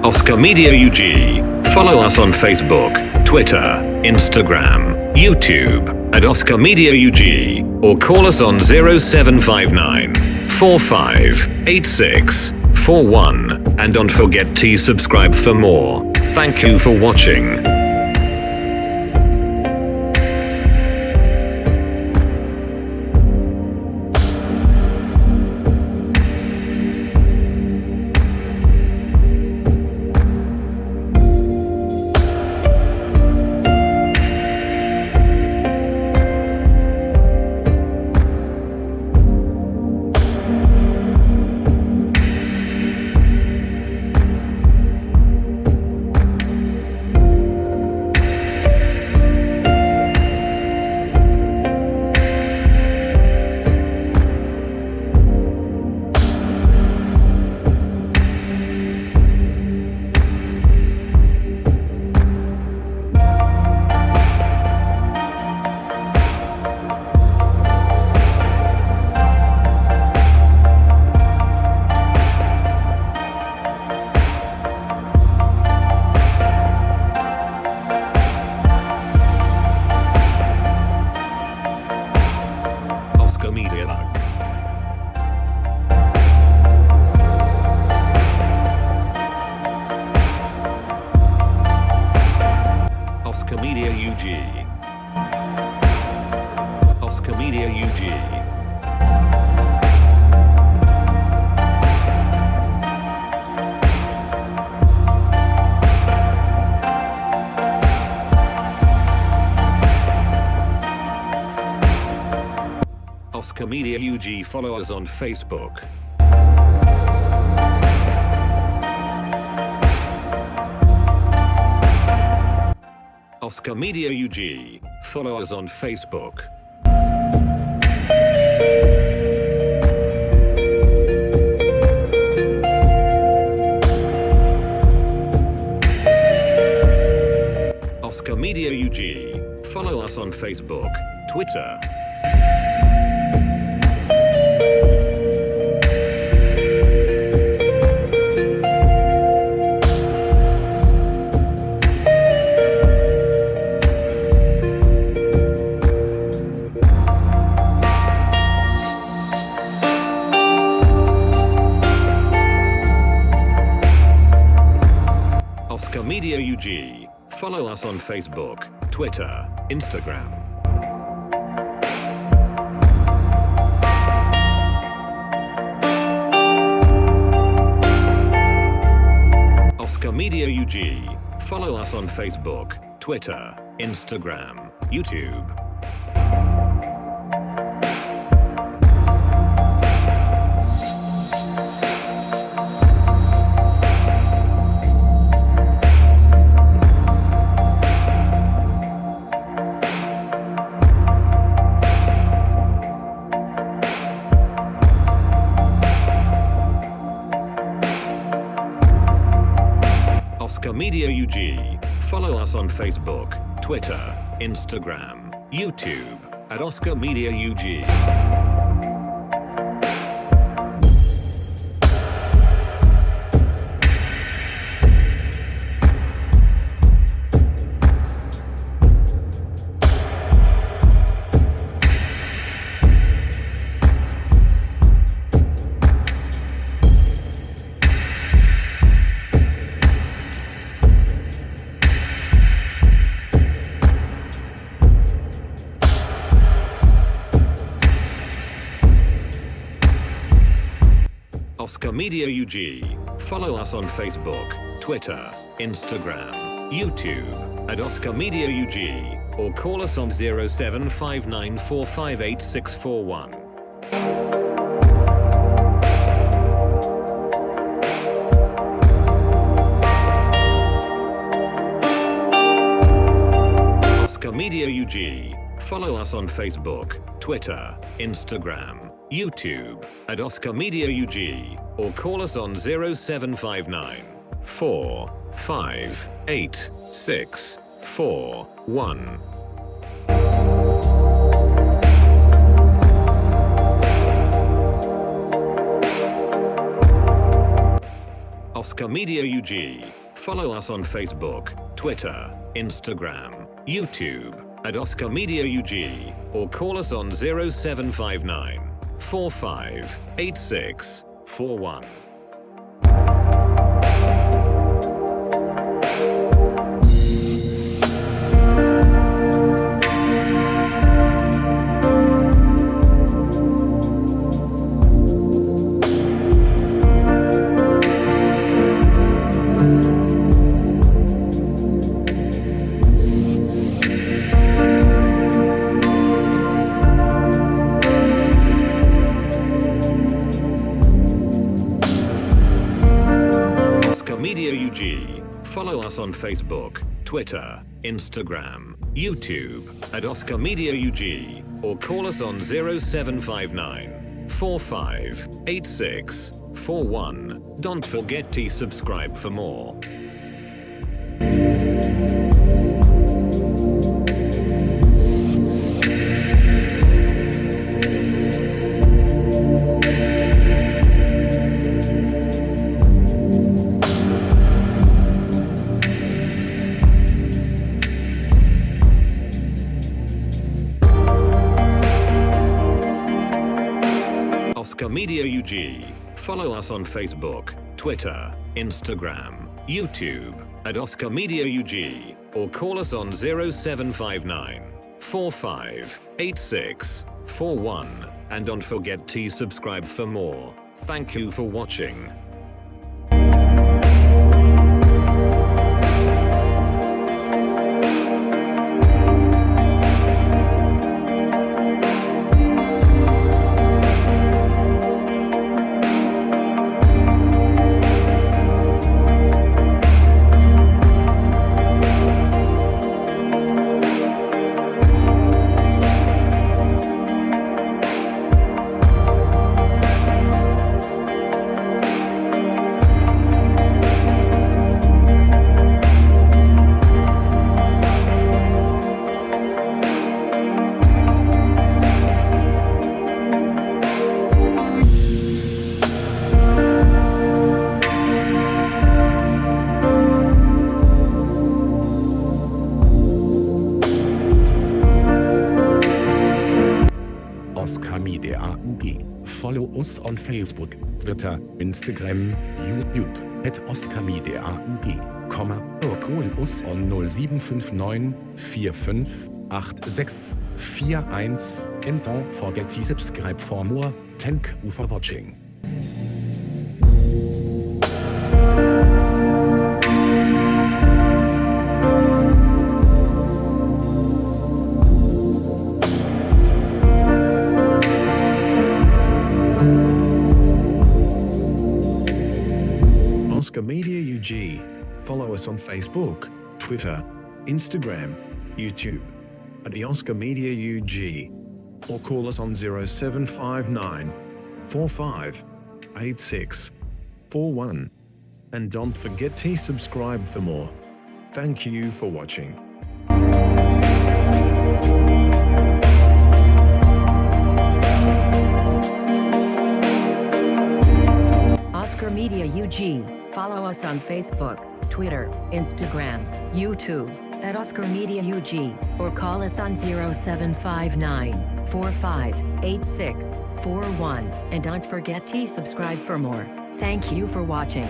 Oscar Media UG. Follow us on Facebook, Twitter, Instagram, YouTube at Oscar Media UG, or call us on 0759 458641, and don't forget to subscribe for more. Thank you for watching. Mediaug. Oscar Media UG. Oscar Media UG. Oscar Media UG. Follow us on Facebook. Oscar Media UG. Follow us on Facebook. Oscar Media UG. Follow us on Facebook, Twitter. Oscar Media UG. Follow us on Facebook, Twitter, Instagram. Oscar Media UG. Follow us on Facebook, Twitter, Instagram, YouTube. Oscar Media UG. Follow us on Facebook, Twitter, Instagram, YouTube at Oscar Media UG. Oscar Media UG. Follow us on Facebook, Twitter, Instagram, YouTube at Oscar Media UG, or call us on 0759458641. Oscar Media UG. Follow us on Facebook, Twitter, Instagram, YouTube at Oscar Media UG, or call us on 0759 458641. Oscar Media UG. Follow us on Facebook, Twitter, Instagram, YouTube at Oscar Media UG or call us on 0759 458641. Media UG. Follow us on Facebook, Twitter, Instagram, YouTube at Oscar Media UG or call us on 0759 458641. Don't forget to subscribe for more. Oscar Media UG. Follow us on Facebook, Twitter, Instagram, YouTube at Oscar Media UG or call us on 0759 458641 and don't forget to subscribe for more. Thank you for watching. Oscar Media UG. Follow us on Facebook, Twitter, Instagram, YouTube at Oscar Media UG, or call us on 0759 458641 and don't forget to subscribe for more. Thank you for watching. Oscar Media UG. Follow us on Facebook, Twitter, Instagram, YouTube at the Oscar Media UG or call us on 0759 458641 and don't forget to subscribe for more. Thank you for watching. Oscar Media UG. Follow us on Facebook, Twitter, Instagram, YouTube at Oscar Media UG or call us on 0759 458641 and don't forget to subscribe for more. Thank you for watching.